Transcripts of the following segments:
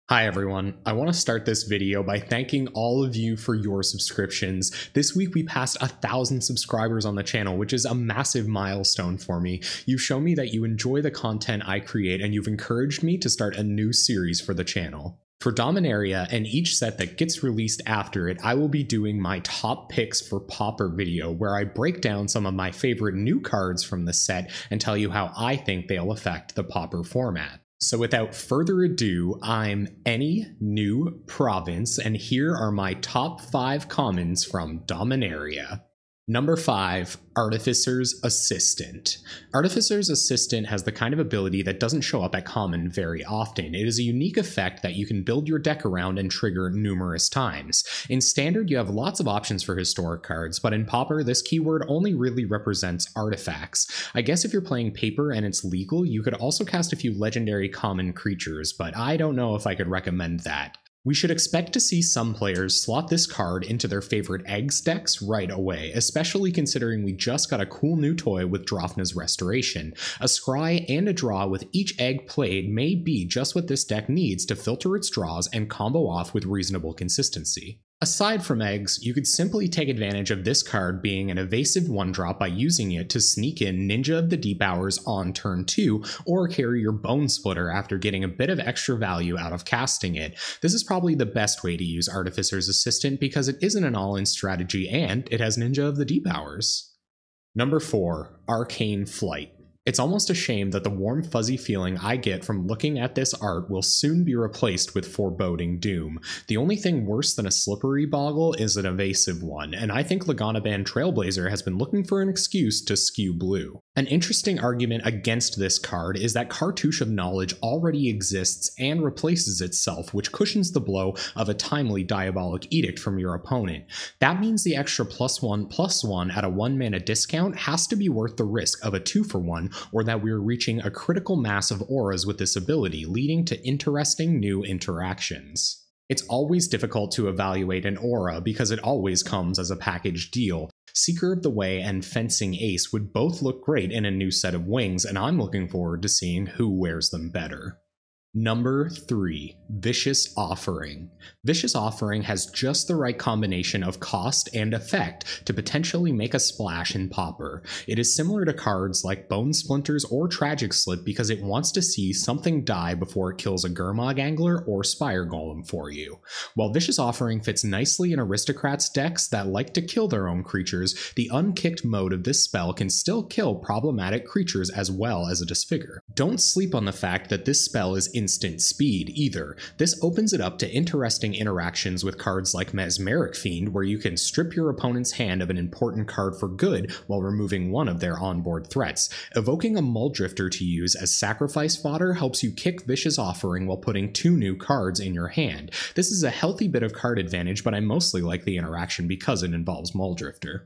Hi everyone, I want to start this video by thanking all of you for your subscriptions. This week we passed 1,000 subscribers on the channel, which is a massive milestone for me. You've shown me that you enjoy the content I create and you've encouraged me to start a new series for the channel. For Dominaria and each set that gets released after it, I will be doing my top picks for Pauper video, where I break down some of my favorite new cards from the set and tell you how I think they'll affect the Pauper format. So without further ado, I'm any new province, and here are my top 5 commons from Dominaria. Number 5, Artificers Assistant. Artificers Assistant has the kind of ability that doesn't show up at common very often. It is a unique effect that you can build your deck around and trigger numerous times. In Standard, you have lots of options for historic cards, but in Pauper, this keyword only really represents artifacts. I guess if you're playing paper and it's legal, you could also cast a few legendary common creatures, but I don't know if I could recommend that. We should expect to see some players slot this card into their favorite eggs decks right away, especially considering we just got a cool new toy with Drafna's Restoration. A scry and a draw with each egg played may be just what this deck needs to filter its draws and combo off with reasonable consistency. Aside from eggs, you could simply take advantage of this card being an evasive 1-drop by using it to sneak in Ninja of the Deep Hours on turn 2, or carry your Bone Splitter after getting a bit of extra value out of casting it. This is probably the best way to use Artificer's Assistant because it isn't an all-in strategy and it has Ninja of the Deep Hours. Number 4, Arcane Flight. It's almost a shame that the warm fuzzy feeling I get from looking at this art will soon be replaced with foreboding doom. The only thing worse than a slippery boggle is an evasive one, and I think Laganaban Trailblazer has been looking for an excuse to skew blue. An interesting argument against this card is that Cartouche of Knowledge already exists and replaces itself, which cushions the blow of a timely Diabolic Edict from your opponent. That means the extra +1/+1 at a 1-mana discount has to be worth the risk of a 2-for-1, or that we're reaching a critical mass of auras with this ability, leading to interesting new interactions. It's always difficult to evaluate an aura because it always comes as a package deal. Seeker of the Way and Fencing Ace would both look great in a new set of wings, and I'm looking forward to seeing who wears them better. Number 3, Vicious Offering. Vicious Offering has just the right combination of cost and effect to potentially make a splash in Pauper. It is similar to cards like Bone Splinters or Tragic Slip because it wants to see something die before it kills a Gurmag Angler or Spire Golem for you. While Vicious Offering fits nicely in Aristocrats decks that like to kill their own creatures, the unkicked mode of this spell can still kill problematic creatures as well as a Disfigure. Don't sleep on the fact that this spell is instant speed either. This opens it up to interesting interactions with cards like Mesmeric Fiend, where you can strip your opponent's hand of an important card for good while removing one of their onboard threats. Evoking a Muldrifter to use as sacrifice fodder helps you kick Vicious Offering while putting 2 new cards in your hand. This is a healthy bit of card advantage, but I mostly like the interaction because it involves Muldrifter.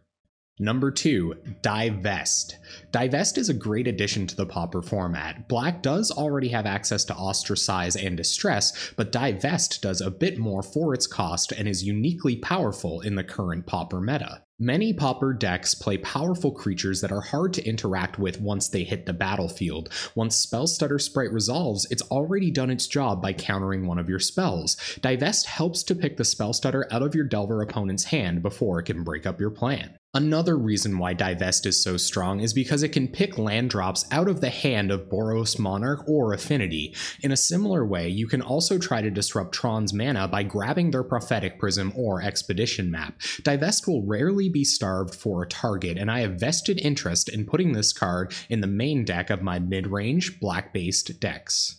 Number 2, Divest. Divest is a great addition to the Pauper format. Black does already have access to Ostracize and Distress, but Divest does a bit more for its cost and is uniquely powerful in the current Pauper meta. Many Pauper decks play powerful creatures that are hard to interact with once they hit the battlefield. Once Spellstutter Sprite resolves, it's already done its job by countering one of your spells. Divest helps to pick the Spellstutter out of your Delver opponent's hand before it can break up your plan. Another reason why Divest is so strong is because it can pick land drops out of the hand of Boros Monarch or Affinity. In a similar way, you can also try to disrupt Tron's mana by grabbing their Prophetic Prism or Expedition Map. Divest will rarely be starved for a target, and I have vested interest in putting this card in the main deck of my mid-range black-based decks.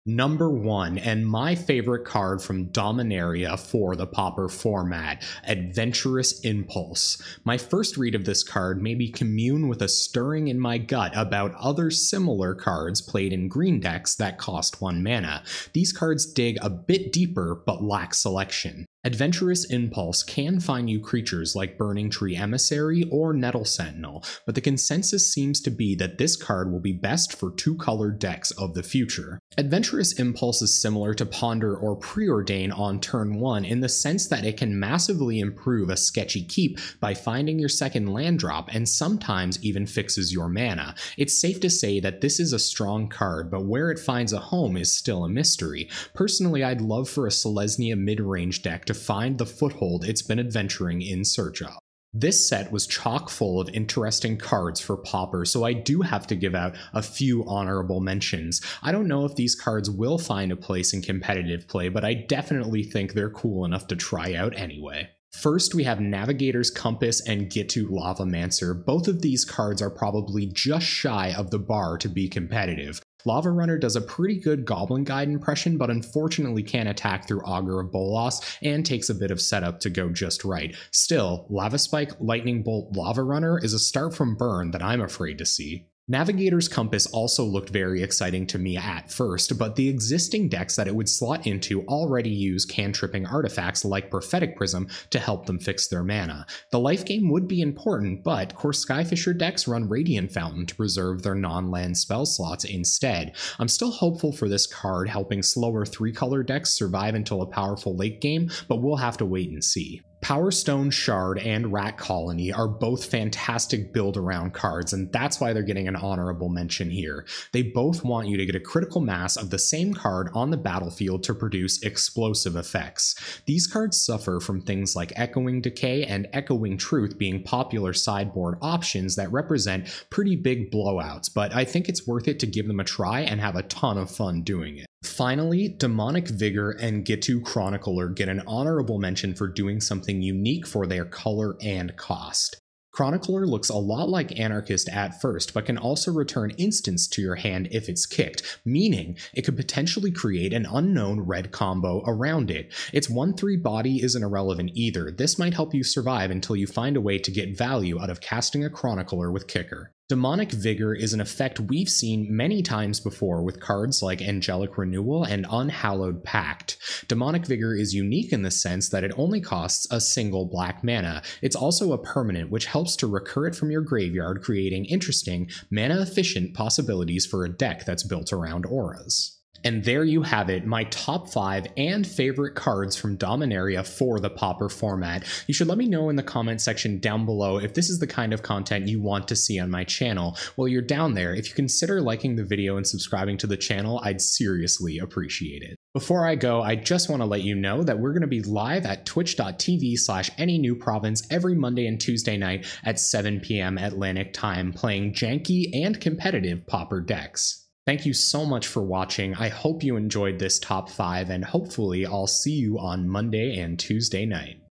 Number 1, and my favorite card from Dominaria for the Pauper format, Adventurous Impulse. My first read of this card made me commune with a stirring in my gut about other similar cards played in green decks that cost 1 mana. These cards dig a bit deeper but lack selection. Adventurous Impulse can find you creatures like Burning Tree Emissary or Nettle Sentinel, but the consensus seems to be that this card will be best for two-colored decks of the future. Adventurous Impulse is similar to Ponder or Preordain on turn 1 in the sense that it can massively improve a sketchy keep by finding your second land drop and sometimes even fixes your mana. It's safe to say that this is a strong card, but where it finds a home is still a mystery. Personally, I'd love for a Selesnya mid-range deck to find the foothold it's been adventuring in search of. This set was chock full of interesting cards for Pauper, so I do have to give out a few honorable mentions. I don't know if these cards will find a place in competitive play, but I definitely think they're cool enough to try out anyway. First, we have Navigators Compass and Gitu Lavamancer. Both of these cards are probably just shy of the bar to be competitive. Lava Runner does a pretty good Goblin Guide impression, but unfortunately can't attack through Augur of Bolas and takes a bit of setup to go just right. Still, Lava Spike, Lightning Bolt, Lava Runner is a start from burn that I'm afraid to see. Navigator's Compass also looked very exciting to me at first, but the existing decks that it would slot into already use cantripping artifacts like Prophetic Prism to help them fix their mana. The life gain would be important, but core Skyfisher decks run Radiant Fountain to preserve their non-land spell slots instead. I'm still hopeful for this card helping slower 3-color decks survive until a powerful late game, but we'll have to wait and see. Power Stone Shard and Rat Colony are both fantastic build-around cards, and that's why they're getting an honorable mention here. They both want you to get a critical mass of the same card on the battlefield to produce explosive effects. These cards suffer from things like Echoing Decay and Echoing Truth being popular sideboard options that represent pretty big blowouts, but I think it's worth it to give them a try and have a ton of fun doing it. Finally, Demonic Vigor and Gitu Chronicler get an honorable mention for doing something unique for their color and cost. Chronicler looks a lot like Anarchist at first, but can also return instants to your hand if it's kicked, meaning it could potentially create an unknown red combo around it. Its 1/3 body isn't irrelevant either. This might help you survive until you find a way to get value out of casting a Chronicler with Kicker. Demonic Vigor is an effect we've seen many times before with cards like Angelic Renewal and Unhallowed Pact. Demonic Vigor is unique in the sense that it only costs a single black mana. It's also a permanent, which helps to recur it from your graveyard, creating interesting, mana-efficient possibilities for a deck that's built around auras. And there you have it, my top 5 and favorite cards from Dominaria for the Pauper format. You should let me know in the comment section down below if this is the kind of content you want to see on my channel. While you're down there, if you consider liking the video and subscribing to the channel, I'd seriously appreciate it. Before I go, I just want to let you know that we're going to be live at twitch.tv/AnyNewProvince every Monday and Tuesday night at 7 p.m. Atlantic time, playing janky and competitive Pauper decks. Thank you so much for watching. I hope you enjoyed this top 5, and hopefully I'll see you on Monday and Tuesday night.